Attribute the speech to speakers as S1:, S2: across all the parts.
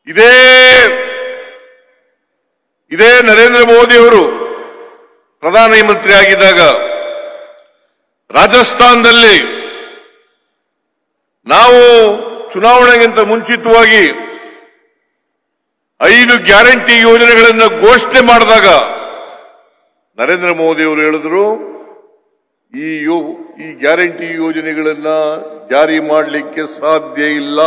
S1: ಇದೇ ನರೇಂದ್ರ ಮೋದಿ ಅವರು ಪ್ರಧಾನಮಂತ್ರಿ ಆಗಿದ್ದಾಗ ರಾಜಸ್ಥಾನದಲ್ಲಿ ನಾವು ಚುನಾವಣೆಗಿಂತ ಮುಂಚಿತವಾಗಿ 5 ಗ್ಯಾರಂಟಿ ಯೋಜನೆಗಳನ್ನು ಘೋಷಣೆ ಮಾಡಿದಾಗ ನರೇಂದ್ರ ಮೋದಿ ಅವರು ಹೇಳಿದ್ರು ಈ ಗ್ಯಾರಂಟಿ ಯೋಜನೆಗಳನ್ನ ಜಾರಿ ಮಾಡಲಿಕ್ಕೆ ಸಾಧ್ಯ ಇಲ್ಲ.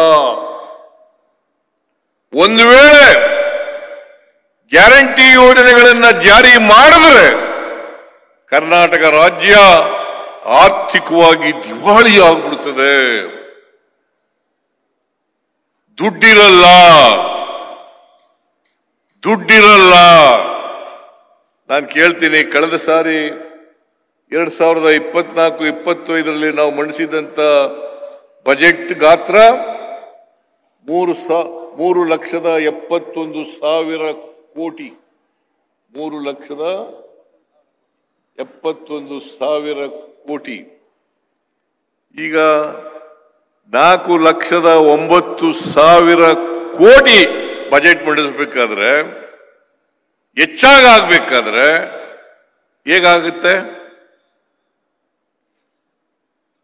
S1: ಒಂದು ವೇಳೆ ಗ್ಯಾರಂಟಿ ಯೋಜನೆಗಳನ್ನ ಜಾರಿ ಮಾಡಿದ್ರೆ ಕರ್ನಾಟಕ ರಾಜ್ಯ ಆರ್ಥಿಕವಾಗಿ ದಿವಾಳಿ ಆಗ್ಬಿಡುತ್ತದೆ, ದುಡ್ಡಿರಲ್ಲ. ನಾನು ಕೇಳ್ತೀನಿ, ಕಳೆದ ಸಾರಿ 2024-25 ನಾವು ಮಂಡಿಸಿದಂತ ಬಜೆಟ್ ಗಾತ್ರ 3,71,000 ಕೋಟಿ. 3,71,000 ಕೋಟಿ. ಈಗ 4,09,000 ಕೋಟಿ ಬಜೆಟ್ ಮಂಡಿಸಬೇಕಾದ್ರೆ, ಹೆಚ್ಚಾಗಬೇಕಾದ್ರೆ ಹೇಗಾಗುತ್ತೆ?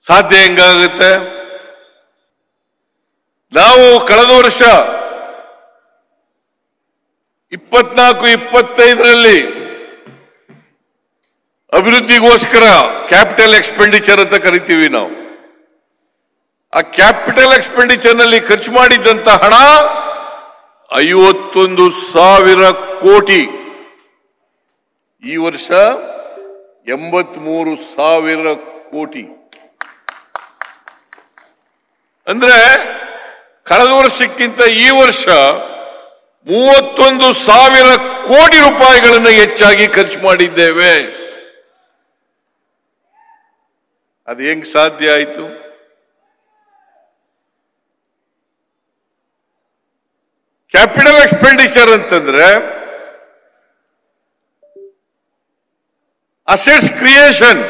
S1: ಸಾಧ್ಯ ಹೆಂಗಾಗುತ್ತೆ? ನಾವು ಕಳೆದ ವರ್ಷ 24-25 ಅಭಿವೃದ್ಧಿಗೋಸ್ಕರ ಕ್ಯಾಪಿಟಲ್ ಎಕ್ಸ್ಪೆಂಡಿಚರ್ ಅಂತ ಕರಿತೀವಿ ನಾವು. ಆ ಕ್ಯಾಪಿಟಲ್ ಎಕ್ಸ್ಪೆಂಡಿಚರ್ ನಲ್ಲಿ ಖರ್ಚು ಮಾಡಿದ್ದಂತ ಹಣ 51,000 ಕೋಟಿ. ಈ ವರ್ಷ 83,000 ಕೋಟಿ. ಅಂದ್ರೆ ಕಳೆದ ವರ್ಷಕ್ಕಿಂತ ಈ ವರ್ಷ 31,000 ಕೋಟಿ ರೂಪಾಯಿಗಳನ್ನು ಹೆಚ್ಚಾಗಿ ಖರ್ಚು ಮಾಡಿದ್ದೇವೆ. ಅದು ಹೆಂಗ್ ಸಾಧ್ಯ ಆಯಿತು? ಕ್ಯಾಪಿಟಲ್ ಎಕ್ಸ್ಪೆಂಡಿಚರ್ ಅಂತಂದ್ರೆ ಅಸೆಟ್ಸ್ ಕ್ರಿಯೇಷನ್,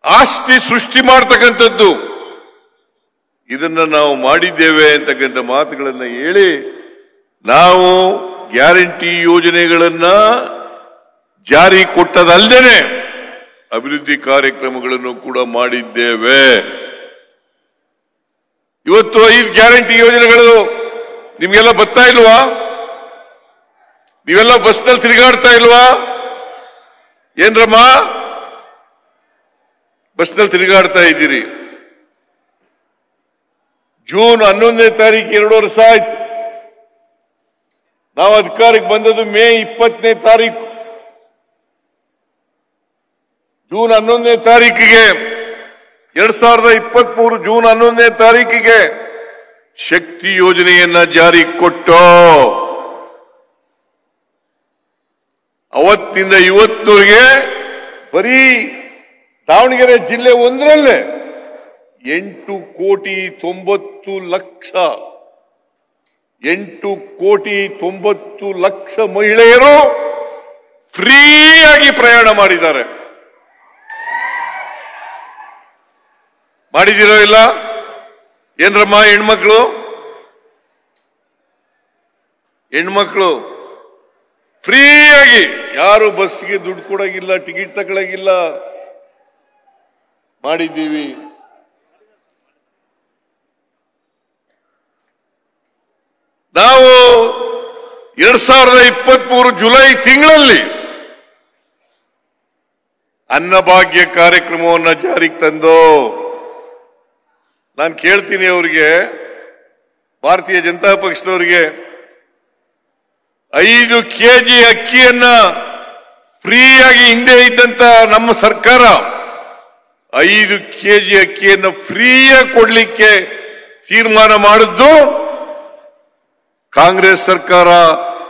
S1: ಆಸ್ತಿ ಸೃಷ್ಟಿ ಮಾಡತಕ್ಕಂಥದ್ದು. ಇದನ್ನ ನಾವು ಮಾಡಿದ್ದೇವೆ ಅಂತಕ್ಕಂಥ ಮಾತುಗಳನ್ನ ಹೇಳಿ ನಾವು ಗ್ಯಾರಂಟಿ ಯೋಜನೆಗಳನ್ನ ಜಾರಿ ಕೊಟ್ಟದಲ್ಲದೆ ಅಭಿವೃದ್ಧಿ ಕಾರ್ಯಕ್ರಮಗಳನ್ನು ಕೂಡ ಮಾಡಿದ್ದೇವೆ. ಇವತ್ತು 5 ಗ್ಯಾರಂಟಿ ಯೋಜನೆಗಳು ನಿಮ್ಗೆಲ್ಲ ಬರ್ತಾ ಇಲ್ವಾ? ನೀವೆಲ್ಲ ಬಸ್ನಲ್ಲಿ ತಿರುಗಾಡ್ತಾ ಇಲ್ವಾ? ಏನ್ರಮ್ಮ, ಬಸ್ನಲ್ಲಿ ತಿರುಗಾಡ್ತಾ ಇದ್ದೀರಿ. ಜೂನ್ 11ನೇ ತಾರೀಕು 2 ವರ್ಷ ಆಯ್ತು. ನಾವು ಅಧಿಕಾರಕ್ಕೆ ಬಂದದ್ದು ಮೇ 20ನೇ ತಾರೀಕು. ಜೂನ್ 11ನೇ ತಾರೀಕಿಗೆ 2023 ಜೂನ್ 11ನೇ ತಾರೀಕಿಗೆ ಶಕ್ತಿ ಯೋಜನೆಯನ್ನ ಜಾರಿ ಕೊಟ್ಟು ಅವತ್ತಿನಿಂದ ಇವತ್ತಿನವರೆಗೆ ಬರೀ ದಾವಣಗೆರೆ ಜಿಲ್ಲೆ ಒಂದರಲ್ಲೇ 8,90,00,000 ಮಹಿಳೆಯರು ಫ್ರೀಯಾಗಿ ಪ್ರಯಾಣ ಮಾಡಿದ್ದಾರೆ. ಮಾಡಿದಿರೋ ಇಲ್ಲ? ಏನ್ರಮ್ಮ, ಹೆಣ್ಮಕ್ಳು ಫ್ರೀಯಾಗಿ, ಯಾರು ಬಸ್ಗೆ ದುಡ್ಡು ಕೊಡೋಗಿಲ್ಲ, ಟಿಕೆಟ್ ತಗೊಳಗಿಲ್ಲ, ಮಾಡಿದ್ದೀವಿ. ನಾವು 2023 ಜುಲೈ ತಿಂಗಳಲ್ಲಿ ಅನ್ನಭಾಗ್ಯ ಕಾರ್ಯಕ್ರಮವನ್ನು ಜಾರಿಗೆ ತಂದು, ನಾನು ಕೇಳ್ತೀನಿ ಅವರಿಗೆ, ಭಾರತೀಯ ಜನತಾ ಪಕ್ಷದವರಿಗೆ, 5 kg ಅಕ್ಕಿಯನ್ನ ಫ್ರೀಯಾಗಿ ಹಿಂದೆ ಇದ್ದಂತ ನಮ್ಮ ಸರ್ಕಾರ 5 kg ಅಕ್ಕಿಯನ್ನು ಫ್ರೀಯಾಗಿ ಕೊಡ್ಲಿಕ್ಕೆ ತೀರ್ಮಾನ ಮಾಡಿದ್ದು ಕಾಂಗ್ರೆಸ್ ಸರ್ಕಾರ,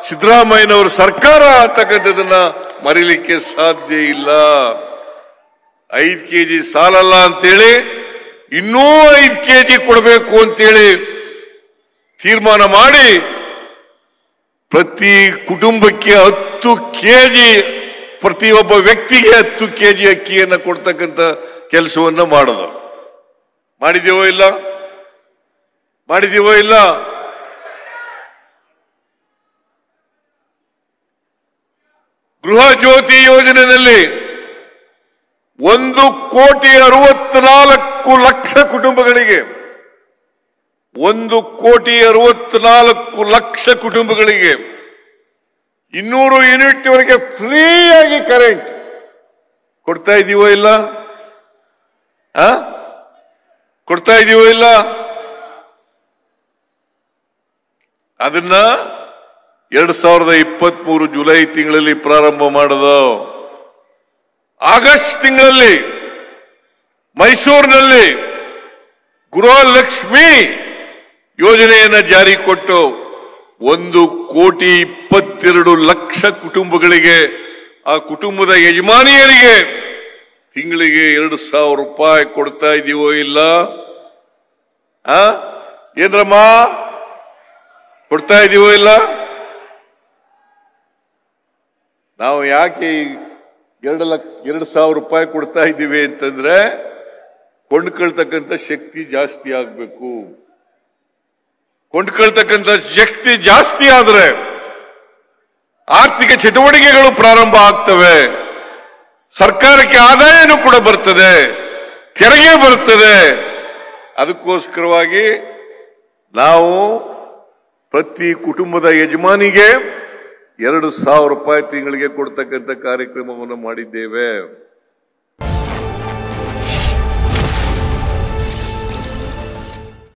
S1: ಸಿದ್ದರಾಮಯ್ಯನವರ ಸರ್ಕಾರ ಅಂತಕ್ಕಂಥದನ್ನ ಮರೀಲಿಕ್ಕೆ ಸಾಧ್ಯ ಇಲ್ಲ. 5 kg ಸಾಲಲ್ಲ ಅಂತೇಳಿ ಇನ್ನೂ 5 kg ಕೊಡಬೇಕು ಅಂತೇಳಿ ತೀರ್ಮಾನ ಮಾಡಿ ಪ್ರತಿ ಕುಟುಂಬಕ್ಕೆ 10 kg, ಪ್ರತಿಯೊಬ್ಬ ವ್ಯಕ್ತಿಗೆ 10 kg ಅಕ್ಕಿಯನ್ನು ಕೊಡ್ತಕ್ಕಂಥ ಕೆಲಸವನ್ನ ಮಾಡೋದು. ಮಾಡಿದೀವೋ ಇಲ್ಲ? ಗೃಹ ಜ್ಯೋತಿ ಯೋಜನೆಯಲ್ಲಿ 1,64,00,000 ಕುಟುಂಬಗಳಿಗೆ 1,64,00,000 ಕುಟುಂಬಗಳಿಗೆ 200 ಯೂನಿಟ್ ವರೆಗೆ ಫ್ರೀಯಾಗಿ ಕರೆಂಟ್ ಕೊಡ್ತಾ ಇದೀವೋ ಇಲ್ಲ? ಕೊಡ್ತಾ ಇದೀವೋ ಇಲ್ಲ? ಅದನ್ನ 2023 ಜುಲೈ ತಿಂಗಳಲ್ಲಿ ಪ್ರಾರಂಭ ಮಾಡೋದು. ಆಗಸ್ಟ್ ತಿಂಗಳಲ್ಲಿ ಮೈಸೂರಿನಲ್ಲಿ ಗೃಹಲಕ್ಷ್ಮಿ ಯೋಜನೆಯನ್ನ ಜಾರಿ ಕೊಟ್ಟು 1,22,00,000 ಕುಟುಂಬಗಳಿಗೆ, ಆ ಕುಟುಂಬದ ಯಜಮಾನಿಯರಿಗೆ ತಿಂಗಳಿಗೆ 2,000 ರೂಪಾಯಿ ಕೊಡ್ತಾ ಇದೀವೋ ಇಲ್ಲ? ಏನ್ರಮ್ಮ ಕೊಡ್ತಾ ಇದೀವೋ ಇಲ್ಲ? ನಾವು ಯಾಕೆ 2,000 ರೂಪಾಯಿ ಕೊಡ್ತಾ ಇದ್ದೀವಿ ಅಂತಂದ್ರೆ ಕೊಂಡ್ಕೊಳ್ತಕ್ಕಂಥ ಶಕ್ತಿ ಜಾಸ್ತಿ ಆಗ್ಬೇಕು. ಕೊಂಡ್ಕೊಳ್ತಕ್ಕಂಥ ಶಕ್ತಿ ಜಾಸ್ತಿ ಆದ್ರೆ ಆರ್ಥಿಕ ಚಟುವಟಿಕೆಗಳು ಪ್ರಾರಂಭ ಆಗ್ತವೆ, ಸರ್ಕಾರಕ್ಕೆ ಆದಾಯನೂ ಕೂಡ ಬರ್ತದೆ, ತೆರಿಗೆ ಬರ್ತದೆ. ಅದಕ್ಕೋಸ್ಕರವಾಗಿ ನಾವು ಪ್ರತಿ ಕುಟುಂಬದ ಯಜಮಾನಿಗೆ 2,000 ರೂಪಾಯಿ ತಿಂಗಳಿಗೆ ಕೊಡ್ತಕ್ಕಂಥ ಕಾರ್ಯಕ್ರಮವನ್ನು ಮಾಡಿದ್ದೇವೆ.